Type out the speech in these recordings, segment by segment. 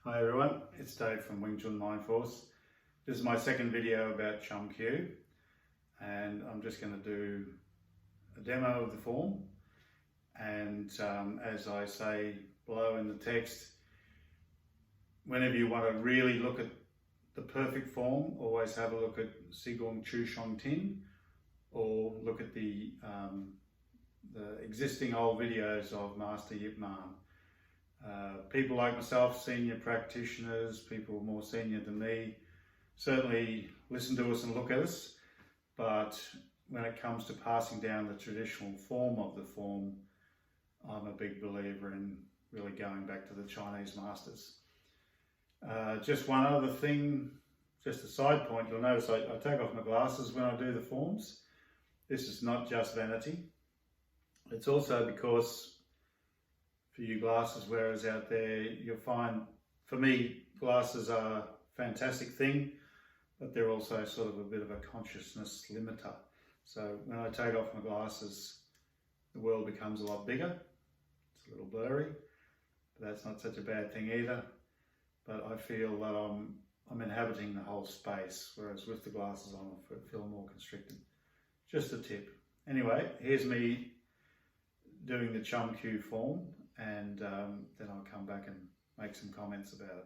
Hi everyone, it's Dave from Wing Chun Mind Force. This is my second video about Chum Kiu, and I'm just going to do a demo of the form. And as I say below in the text, whenever you want to really look at the perfect form, always have a look at Sigung Shong Tin, or look at the existing old videos of Master Yip Man. People like myself, senior practitioners, people more senior than me, certainly listen to us and look at us, but when it comes to passing down the traditional form of the form, I'm a big believer in really going back to the Chinese masters. Just one other thing, just a side point, you'll notice I take off my glasses when I do the forms. This is not just vanity, it's also because for you glasses wearers out there, you'll find, for me, glasses are a fantastic thing, but they're also sort of a bit of a consciousness limiter. So when I take off my glasses, the world becomes a lot bigger. It's a little blurry, but that's not such a bad thing either. But I feel that I'm inhabiting the whole space, whereas with the glasses on, I feel more constricted. Just a tip. Anyway, here's me doing the Chum Kiu form, and then I'll come back and make some comments about it.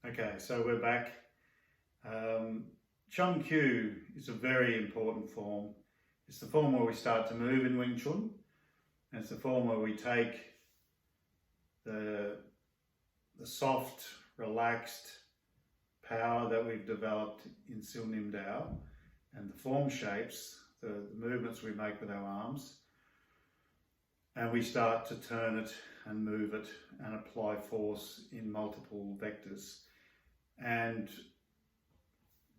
Okay, so we're back. Chum Kiu is a very important form. It's the form where we start to move in Wing Chun, and it's the form where we take the soft, relaxed power that we've developed in Siu Nim Tau and the form shapes, the movements we make with our arms, and we start to turn it and move it and apply force in multiple vectors. And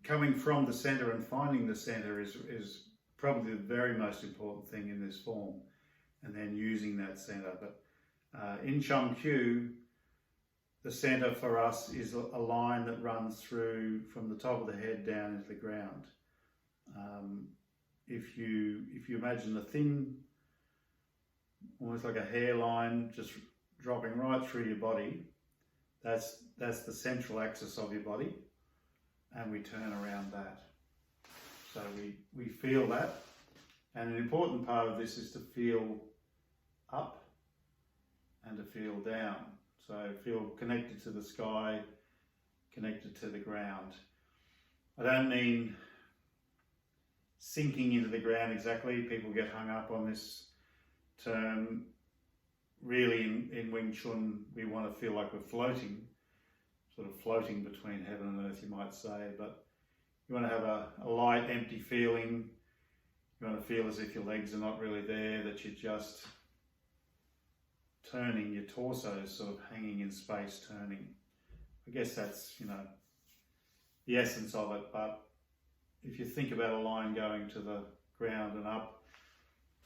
coming from the center and finding the center is probably the very most important thing in this form, and then using that center. But in Chum Kiu, the center for us is a line that runs through from the top of the head down into the ground. If you imagine a thin, almost like a hairline just dropping right through your body, that's the central axis of your body, and we turn around that. So we feel that, And an important part of this is to feel up and to feel down. So feel connected to the sky, connected to the ground. I don't mean sinking into the ground exactly. People get hung up on this term. Really, in Wing Chun, we want to feel like we're floating, sort of floating between heaven and earth, you might say. But you want to have a light, empty feeling. You want to feel as if your legs are not really there, that you're just turning, your torso is sort of hanging in space, turning. I guess that's, the essence of it. But if you think about a line going to the ground and up,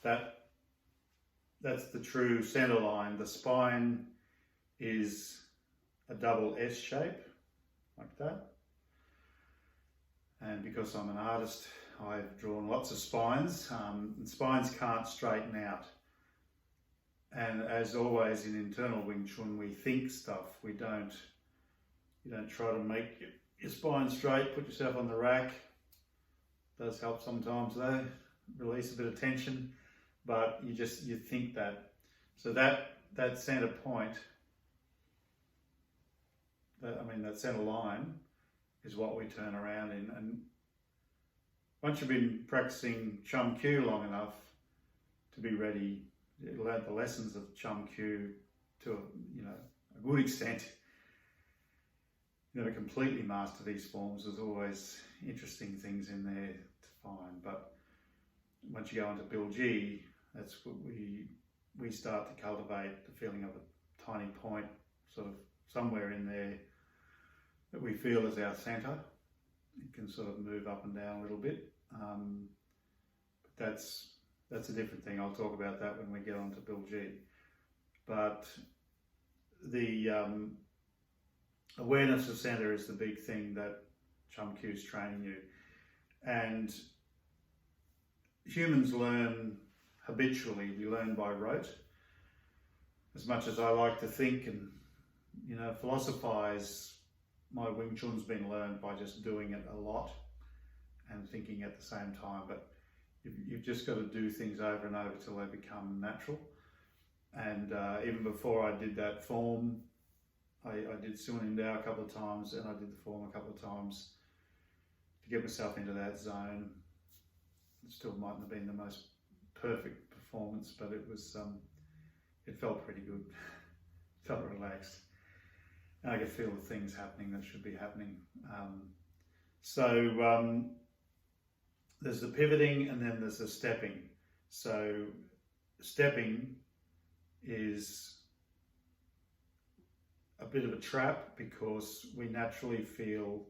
that's the true center line. The spine is a double S shape, like that. And because I'm an artist, I've drawn lots of spines, and spines can't straighten out. And as always in internal Wing Chun, we think stuff. You don't try to make your spine straight, put yourself on the rack. Does help sometimes though, release a bit of tension, but you think that. So that center point, that center line is what we turn around in. And once you've been practicing Chum Kiu long enough to be ready, you learn the lessons of Chum Kiu to a good extent. You never completely master these forms. There's always interesting things in there to find. But once you go into Bilji, that's what we start to cultivate the feeling of a tiny point, sort of somewhere in there that we feel is our center. It can sort of move up and down a little bit, but that's a different thing. I'll talk about that when we get on to Bilji. But the awareness of center is the big thing that Chum Kiu is training you. And humans learn habitually. We learn by rote. As much as I like to think and philosophize, my Wing Chun's been learned by just doing it a lot and thinking at the same time. But you've just got to do things over and over till they become natural. And even before I did that form, I did Siu Nim Tau a couple of times, and I did the form a couple of times to get myself into that zone. It still mightn't have been the most perfect performance, but it was. It felt pretty good. Felt relaxed, and I could feel the things happening that should be happening. There's the pivoting, and then there's the stepping. So stepping is a bit of a trap because we naturally feel,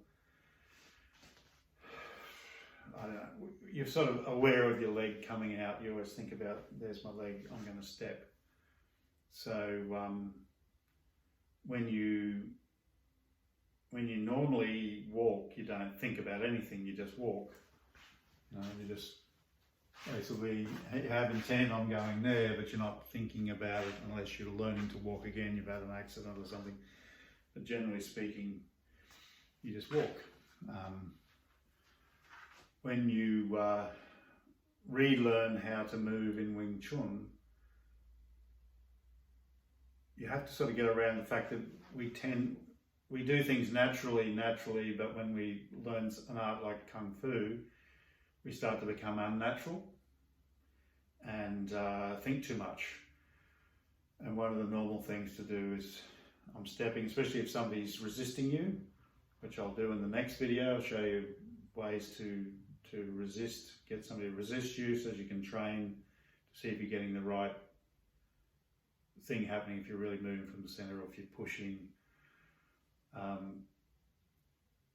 you're sort of aware of your leg coming out. You always think about, there's my leg, I'm going to step. So when you normally walk, you don't think about anything, you just walk. You just basically, you have intent on going there, but you're not thinking about it unless you're learning to walk again, you've had an accident or something. But generally speaking, you just walk. When you relearn how to move in Wing Chun, you have to sort of get around the fact that we do things naturally, but when we learn an art like Kung Fu, we start to become unnatural and think too much. And one of the normal things to do is, I'm stepping, especially if somebody's resisting you, which I'll do in the next video. I'll show you ways to resist, get somebody to resist you so you can train to see if you're getting the right thing happening, if you're really moving from the center or if you're pushing.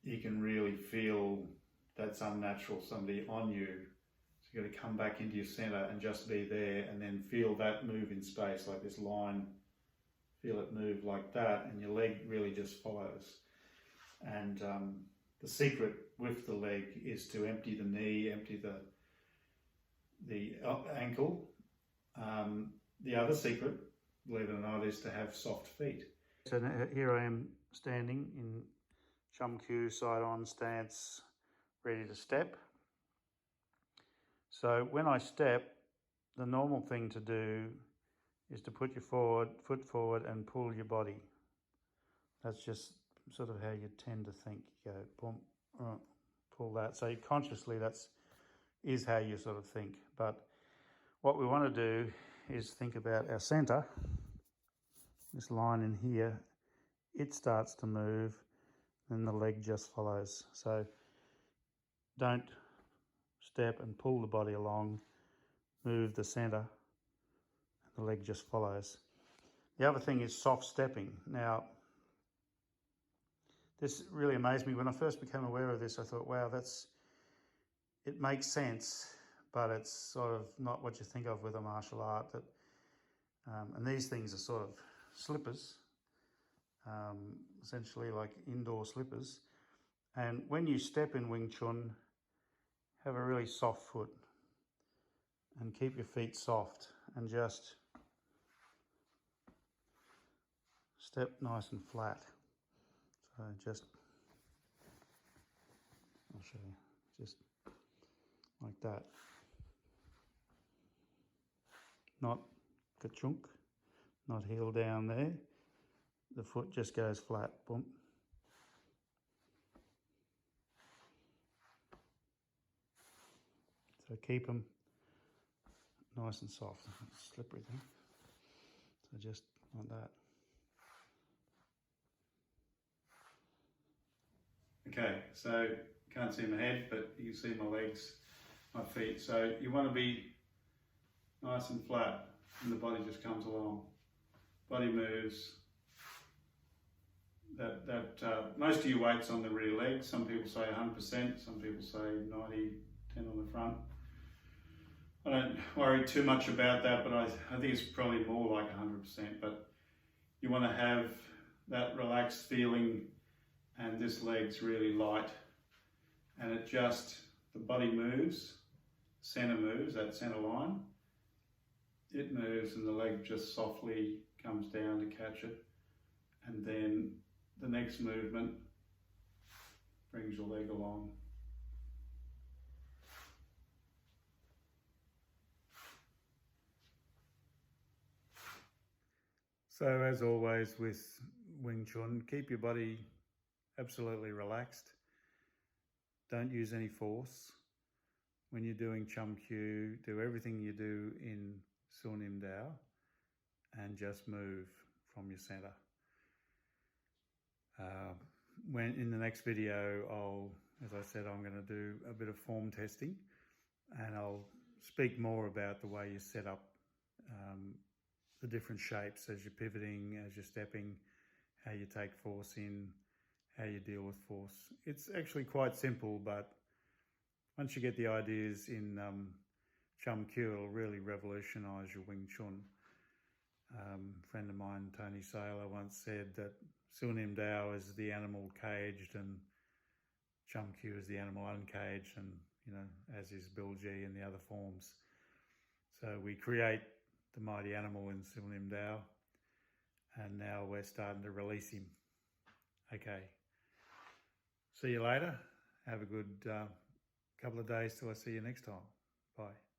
You can really feel that's unnatural, somebody on you. So you've got to come back into your center and just be there, and then feel that move in space, like this line, feel it move like that, and your leg really just follows. And the secret with the leg is to empty the knee, empty the ankle. The other secret, believe it or not, is to have soft feet. So here I am standing in Chum Kiu side on stance, ready to step. So when I step, the normal thing to do is to put your foot forward and pull your body. That's just sort of how you tend to think. You go, boom, pull that. So consciously, is how you sort of think. But what we want to do is think about our center. This line in here, it starts to move, and the leg just follows. So don't step and pull the body along, move the center, and the leg just follows. The other thing is soft stepping. Now, this really amazed me. When I first became aware of this, I thought, wow, it makes sense, but it's sort of not what you think of with a martial art. And these things are sort of slippers, essentially like indoor slippers. And when you step in Wing Chun, have a really soft foot and keep your feet soft and just step nice and flat. So I'll show you, just like that. Not ka-chunk, not heel down there. The foot just goes flat, boom. So keep them nice and soft. Slippery thing. So just like that. Okay, so you can't see my head, but you can see my legs, my feet. So you want to be nice and flat, and the body just comes along. Body moves. Most of your weight's on the rear leg. Some people say 100%, some people say 90, 10 on the front. I don't worry too much about that, but I think it's probably more like 100%. But you want to have that relaxed feeling, and this leg's really light, and the body moves, center moves, that center line. It moves, and the leg just softly comes down to catch it, and then the next movement brings your leg along. So as always with Wing Chun, keep your body absolutely relaxed. Don't use any force. When you're doing Chum Kiu, do everything you do in Siu Nim Tau and just move from your center. When in the next video, as I said, I'm going to do a bit of form testing, and I'll speak more about the way you set up the different shapes as you're pivoting, as you're stepping, how you take force in, how you deal with force. It's actually quite simple, but once you get the ideas in Chum Kiu, it'll really revolutionise your Wing Chun. A friend of mine, Tony Saylor, once said that Siu Nim Tau is the animal caged and Chum Kiu is the animal uncaged, and as is Bilji and the other forms. So we create the mighty animal in Siu Nim Tau, and now we're starting to release him. Okay. See you later. Have a good couple of days till I see you next time. Bye.